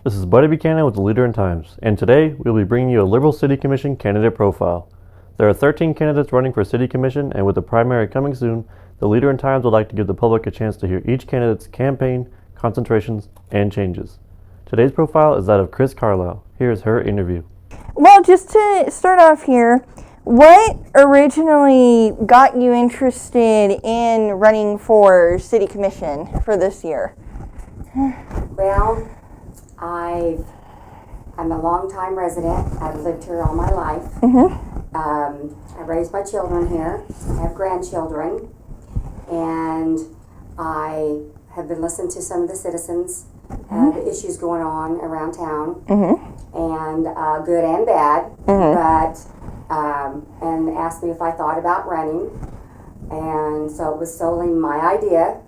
This is Buddy Buchanan with the Leader in Times, and today we'll be bringing you a Liberal City Commission candidate profile. There are 13 candidates running for City Commission, and with the primary coming soon, the Leader in Times would like to give the public a chance to hear each candidate's campaign, concentrations, and changes. Today's profile is that of Chris Carlile. Here's her interview. Well, just to start off here, what originally got you interested in running for City Commission for this year? Well, I'm a long-time resident. I've lived here all my life. I raised my children here. I have grandchildren. And I have been listening to some of the citizens, the issues going on around town, and good and bad, and asked me if I thought about running. And so it was solely my idea.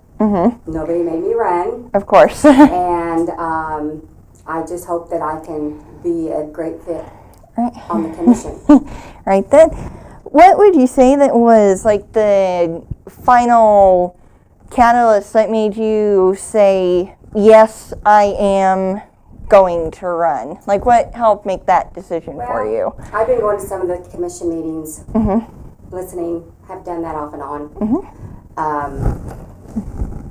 Nobody made me run. Of course. And I just hope that I can be a great fit on the commission. Right then. What would you say that was like the final catalyst that made you say, yes, I am going to run? Like, what helped make that decision for you? I've been going to some of the commission meetings, listening, have done that off and on.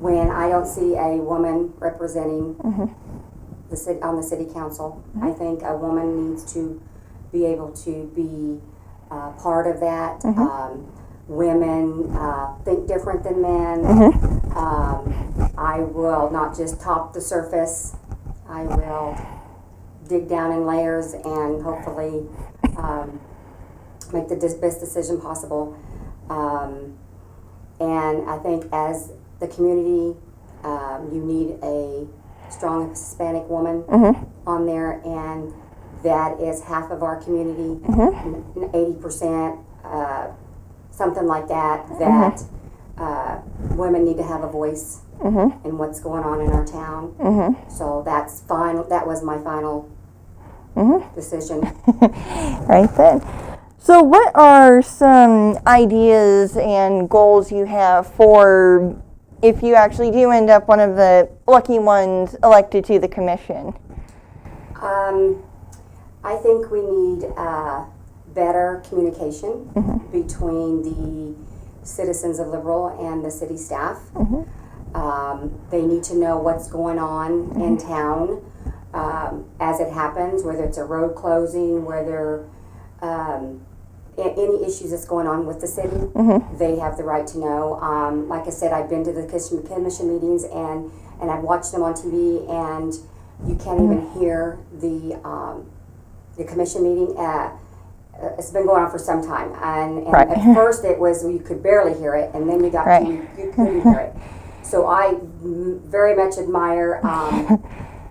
When I don't see a woman representing the city on the city council, I think a woman needs to be able to be part of that. Women think different than men. I will not just top the surface. I will dig down in layers and hopefully make the best decision possible. And I think as the community, you need a strong Hispanic woman on there, and that is half of our community, 80%, something like that, that women need to have a voice in what's going on in our town. So that's final. That was my final decision. Right then. So what are some ideas and goals you have for if you actually do end up one of the lucky ones elected to the commission? I think we need better communication between the citizens of Liberal and the city staff. They need to know what's going on in town as it happens, whether it's a road closing, whether any issues that's going on with the city. They have the right to know. Like I said, I've been to the commission meetings and I've watched them on TV, and you can't even hear the commission meeting. It's been going on for some time, and at first it was you could barely hear it, and then you got to, you couldn't hear it. So I very much admire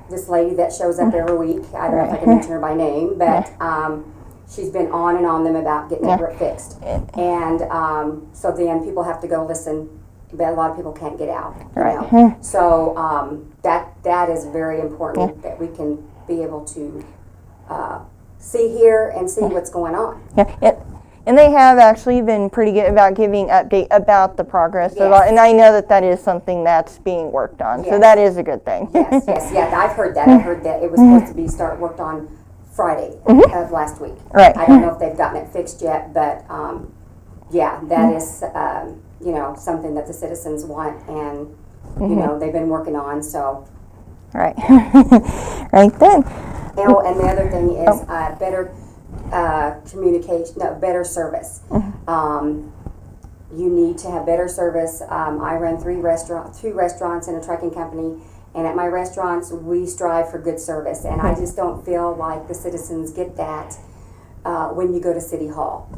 this lady that shows up every week. I don't know if I can mention her by name, but she's been on and on them about getting it fixed. And so then people have to go listen, but a lot of people can't get out. You know? So that is very important, that we can be able to see here and see what's going on. And they have actually been pretty good about giving update about the progress of all, and I know that is something that's being worked on. So that is a good thing. Yes, I've heard that. I heard that it was supposed to be worked on Friday of last week. Right. I don't know if they've gotten it fixed yet, but that is something that the citizens want, and you know they've been working on. So right then. And the other thing is better communication, better service. You need to have better service. I run two restaurants and a trucking company, and at my restaurants we strive for good service, and I just don't feel like the citizens get that when you go to City Hall.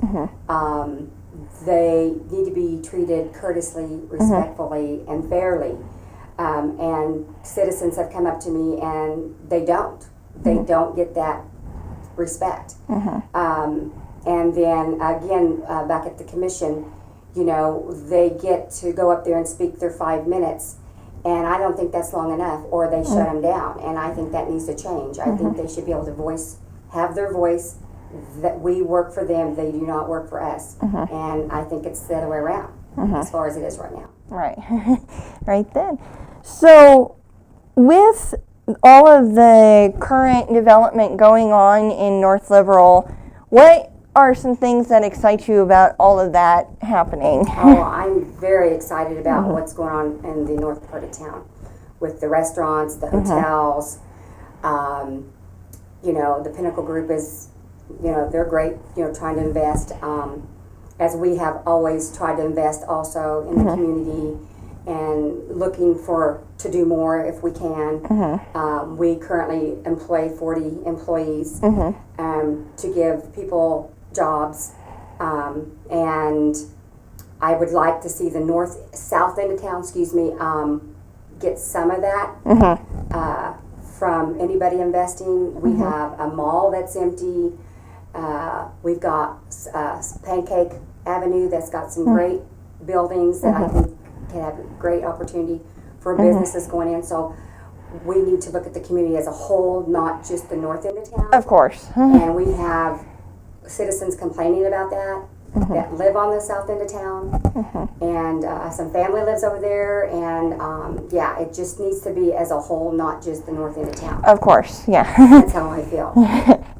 They need to be treated courteously, respectfully, and fairly. And citizens have come up to me and they don't get that respect. And then again, back at the commission, they get to go up there and speak their 5 minutes, and I don't think that's long enough, or they shut them down, and I think that needs to change. I think they should be able to have their voice, that we work for them, they do not work for us. And I think it's the other way around, as far as it is right now. Right. Right then. So with all of the current development going on in North Liberal, what are some things that excite you about all of that happening? Oh, I'm very excited about what's going on in the north part of town with the restaurants, the hotels. You know, the Pinnacle Group is, you know, they're great, you know, trying to invest, as we have always tried to invest also in the community and looking to do more if we can. We currently employ 40 employees to give people jobs, and I would like to see the south end of town, get some of that from anybody investing. We have a mall that's empty. We've got Pancake Avenue that's got some great buildings that I think can have a great opportunity for businesses going in. So we need to look at the community as a whole, not just the north end of town. Of course. And we have citizens complaining about that live on the south end of town, and some family lives over there, and yeah, it just needs to be as a whole, not just the north end of town. Of course, yeah. That's how I feel.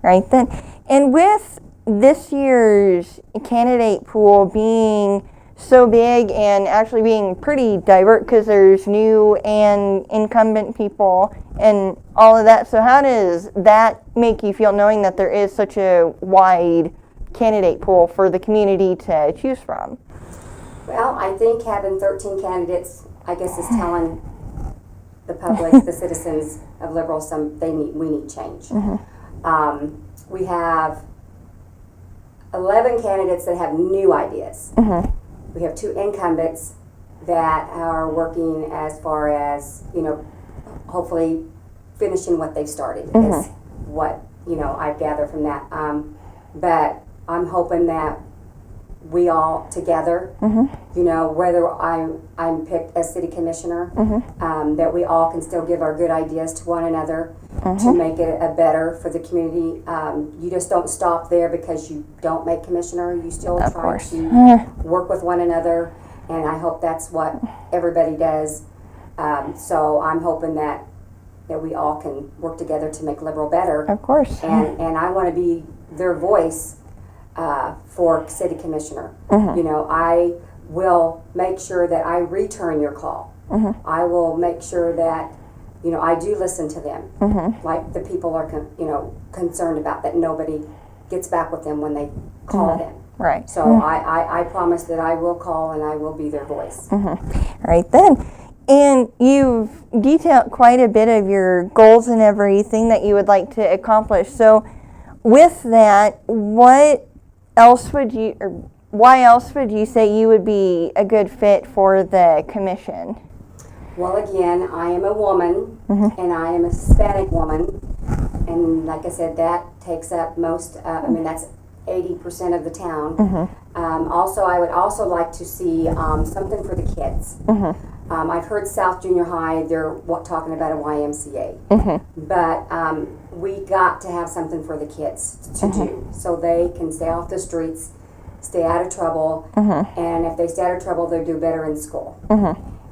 Right then. And with this year's candidate pool being so big and actually being pretty diverse, because there's new and incumbent people and all of that, so how does that make you feel, knowing that there is such a wide candidate pool for the community to choose from? Well, I think having 13 candidates, I guess, is telling the public, the citizens of Liberal, we need change. We have 11 candidates that have new ideas. We have 2 incumbents that are working as far as, you know, hopefully finishing what they've started, is what, you know, I gather from that. But I'm hoping that we all together, you know, whether I'm picked as city commissioner, that we all can still give our good ideas to one another to make it a better for the community. You just don't stop there because you don't make commissioner. You still try to work with one another, and I hope that's what everybody does. So I'm hoping that we all can work together to make Liberal better. Of course. And I want to be their voice for city commissioner. You know, I will make sure that I return your call. I will make sure that, you know, I do listen to them, like the people are, you know, concerned about, that nobody gets back with them when they call them. Right. So I promise that I will call and I will be their voice. Right then. And you've detailed quite a bit of your goals and everything that you would like to accomplish. So with that, why else would you say you would be a good fit for the commission? Well, again, I am a woman, and I am a Hispanic woman, and like I said, that takes up most, that's 80% of the town. Also, I would also like to see something for the kids. I've heard South Junior High, they're talking about a YMCA, but we got to have something for the kids to do, so they can stay off the streets, stay out of trouble, and if they stay out of trouble, they'll do better in school.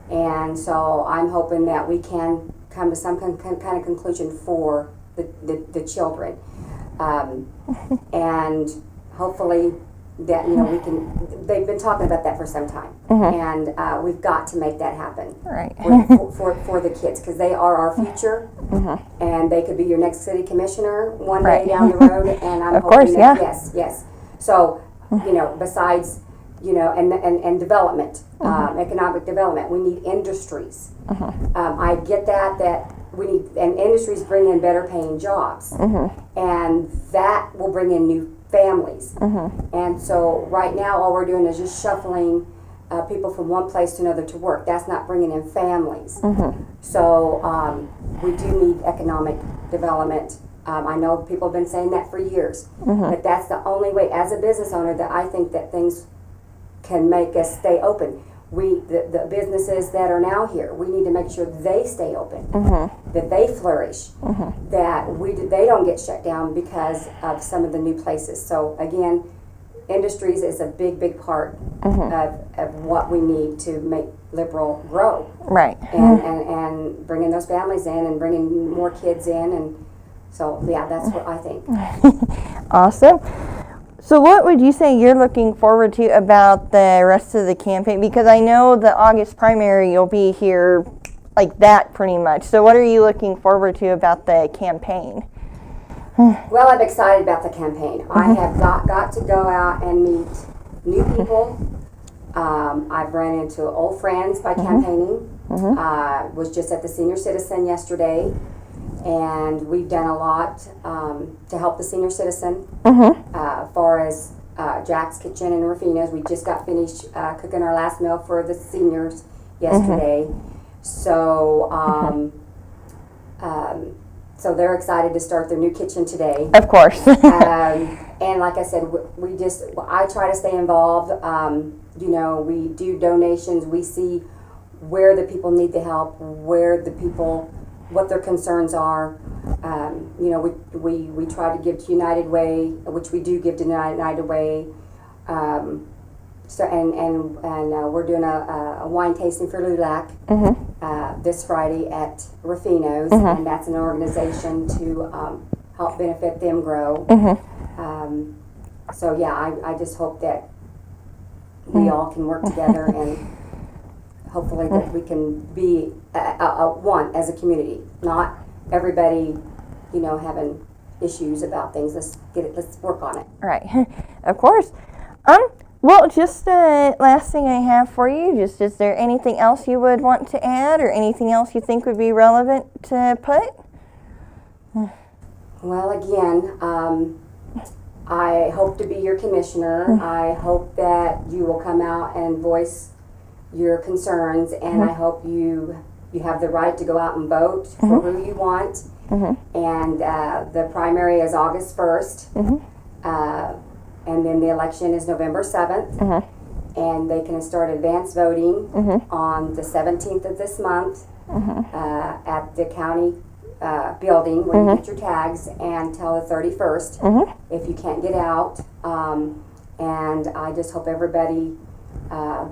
And so I'm hoping that we can come to some kind of conclusion for the children, and hopefully that, you know, we can. They've been talking about that for some time, and we've got to make that happen. Right. for the kids, because they are our future, and they could be your next city commissioner one day down the road. And I'm hoping that, yes. So, you know, besides, you know, and development, economic development, we need industries. I get that we need, and industries bring in better paying jobs, and that will bring in new families. And so right now all we're doing is just shuffling people from one place to another to work. That's not bringing in families. So we do need economic development. I know people have been saying that for years, but that's the only way, as a business owner, that I think that things can make us stay open. The businesses that are now here, we need to make sure they stay open, that they flourish, that they don't get shut down because of some of the new places. So again, industries is a big, big part of what we need to make Liberal grow. Right. And bringing those families in and bringing more kids in. And so, yeah, that's what I think. Awesome. So what would you say you're looking forward to about the rest of the campaign? Because I know the August primary you'll be here like that pretty much. So what are you looking forward to about the campaign? Well, I'm excited about the campaign. I have got to go out and meet new people. I've run into old friends by campaigning. Was just at the Senior Citizen yesterday, and we've done a lot to help the senior citizen. As far as Jack's Kitchen and Rufino's, we just got finished cooking our last meal for the seniors yesterday. So, so they're excited to start their new kitchen today. Of course. And like I said, I try to stay involved. You know, we do donations. We see where the people need the help, what their concerns are. You know, we try to give to United Way, which we do give to United Way. So we're doing a wine tasting for LULAC this Friday at Rufino's, and that's an organization to help benefit them grow. So yeah, I just hope that we all can work together and hopefully that we can be one as a community, not everybody, you know, having issues about things. Let's work on it. Right. Of course. Well, just the last thing I have for you, is there anything else you would want to add or anything else you think would be relevant to put? Well, again, I hope to be your commissioner. I hope that you will come out and voice your concerns, and I hope you have the right to go out and vote for who you want. And the primary is August 1st. And then the election is November 7th. And they can start advance voting on the 17th of this month at the county building where you get your tags, until the 31st if you can't get out. And I just hope everybody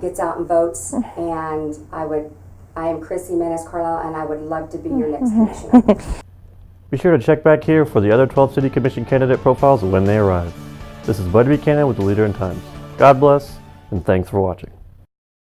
gets out and votes. And I am Chrissy Menace Carlile, and I would love to be your next commissioner. Be sure to check back here for the other 12 City Commission candidate profiles when they arrive. This is Bud Buchanan with the Leader in Times. God bless, and thanks for watching.